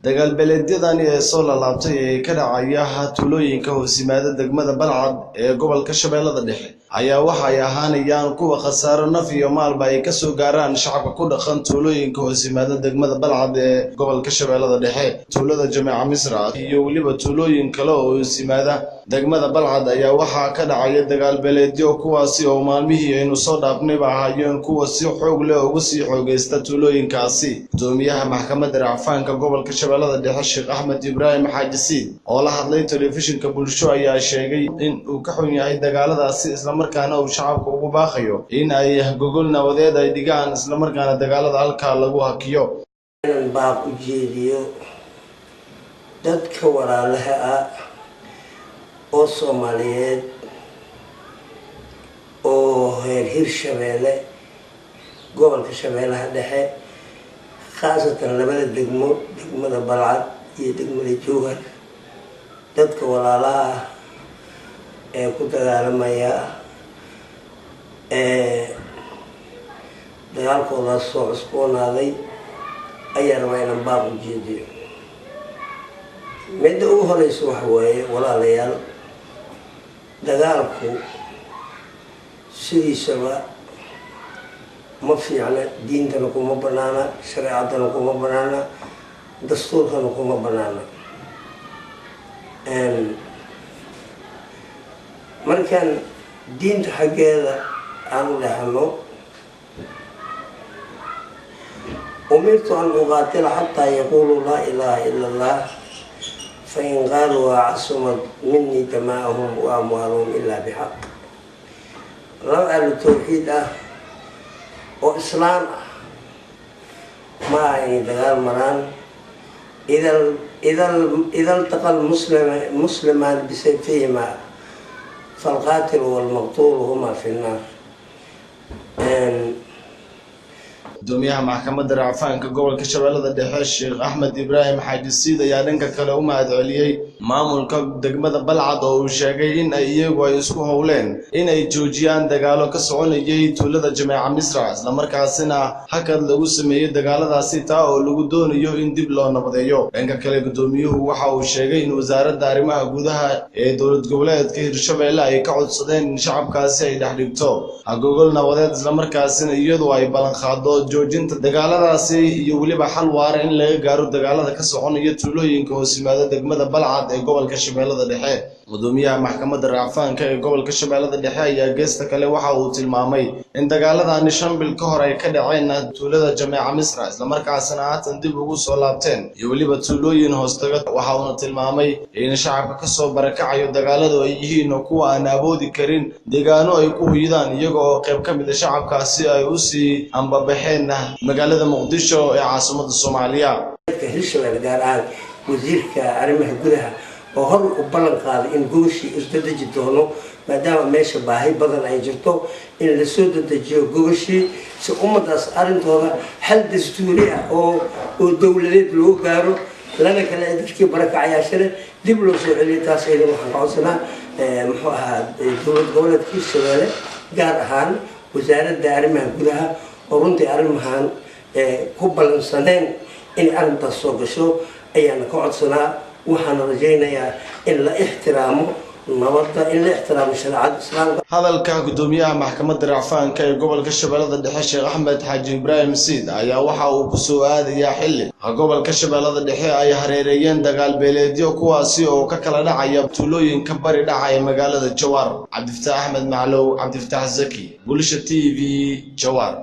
dagaal beeleedyadani ee soo laabtay ee ka dhacaya tuulooyinka hoosimaada degmada Balcad ee gobolka Shabeellada Dhexe ayaa waxa ay ahaanayaan kuwa khasaaro naf iyo maalba ay ka soo gaaraan shacabka ku dhaqan tuulooyinka hoosimaada degmada Balcad ee gobolka Shabeellada Dhexe tuulada Jameeca Misra iyo waliba tuulooyin kale oo hoosimaada degmada Balcad ayaa waxa ka dhacaya dagaal beeleedyo kuwaasi oo maalmihii aynu soo dhaafnayba ahaayeen kuwa si xoog leh ugu sii xoogeysta tuulooyinkaasi gudoomiyaha maxkamadda racfaanka gobolka Shabeellada Dhexe Sheekh Ahmed Ibrahim Xaaji Siid oo la hadlay telefishinka bulsho ayaa sheegay in uu ka xun yahay dagaaladaasi isla markaana uu shacabka ugu baaqayo in ay gogol nabadeed ay dhigaan isla markaana dagaalada halka lagu hakiyo baaq u jeediyo dadka walaalaha ah oo Soomaaliyeed oo heer Hirshabeelle gobolka Shabeellaha Dhexe khaasatan labada degmada Balcad iyo degmada Jowhar dadka walaalaha ee ku dagaalamaya dagaalkooda soo cusboonaaday ayaa rabaa inaan baaq u jeediyo midda ugu horeysa waxa weeye walaalayaal dagaalku sidiisaba ma fiicna diintana kuma banaana shareecadana kuma banaana dastuurkana kuma banaana markaan diinta xaggeeda aan u dhexno umirtu an uqaatila xataa yaqulu laa ilaaha ila allah fain qaaluu acsumat minii damaa'ahum wa amwaaluhum ilaa bixaq laba ahlu tawxiid ah oo islaam ah ma ay dagaal maraan إذا التقى المسلمان بسيفهما فالقاتل والمقتول هما في النار. gudoomiyaha maxkamadda racfaanka gobolka Shabeellada Dhexe Sheekh Ahmed Ibrahim Xaaji Siid ayaa dhanka kale u mahadceliyay maamulka degmada Balcad oo uu sheegay in ay iyagu ay isku howleen in ay joojiyaan dagaalo ka soconayay tuulada Jameeca Misra isla markaasina hakad lagu sameeyay dagaaladaasi taa oo lagu doonayo in dib loo nabadeeyo dhanka kale gudoomiyuhu waxa uu sheegay in wasaaradda arrimaha gudaha ee dowlad goboleedka Hirshabeelle ay ka codsadeen in shacabkaasi ay dhex dhigto gogol nabadeed isla markaasina iyadu ay balan qaado joojinta dagaaladaasi iyo waliba xal waara in laga gaaro dagaalada ka soconaya tuulooyinka hoosimaada degmada Balcad ee gobolka Shabeellada Dhexe gudoomiyaha maxkamadda racfaanka ee gobolka Shabeellada Dhexe ayaa geesta kale waxa uu tilmaamay in dagaaladani 5 bil ka hor ay ka dhaceen tuulada Jameeca Misra isla markaasina haatan dib ugu soo laabteen iyo waliba tuulooyin hoostaga waxa uu tilmaamay in shacabka ka soo barakacayo dagaaladu ay yihiin kuwa aan awoodi karin deegaano ay ku hoydaan iyaga oo qayb ka mid ah shacabkaasi ay u sii ambabaxeen magaalada Muqdisho ee caasimadda Soomaaliya Hirshabeelle gaar ahaan wasiirka arrimaha gudaha oo hor u ballan qaaday in gogashii isdadeji doono maadaama meesha baahi badan ay jirto in la soo dadejiyo gogashii si ummadaas arintooda hal dastuuri ah oo dawladeed loo gaaro lana kala dadkii barakacayaashana dib loo soo celiyo taas ay waxaan codsanaa muxuu ahaa dowlad goboleedka Hirshabeelle gaar ahaan wasaaradda arrimaha gudaha oo runtii arrimahan ku balansaneen in arintaas soo gasho ayaan ka codsanaa waxaan rajaynayaa in la ixtiraamo nabadda in la ixtiraamo shariicada islaamka hadalka gudoomiyaha maxkamadda racfaanka ee gobolka Shabeellada Dhexe Sheekh Ahmed Xaaji Ibrahim Siid ayaa waxa uu ku soo aadayaa xilli gobolka Shabeellada Dhexe ay hareereeyeen dagaal beeleedyo kuwaasi oo ka kala dhacaya tuulooyinka bari dhacaya magaalada Jowhar Cabdifataax Ahmed Maclow Cabdifataax Zaki Bulsho TV Jowhar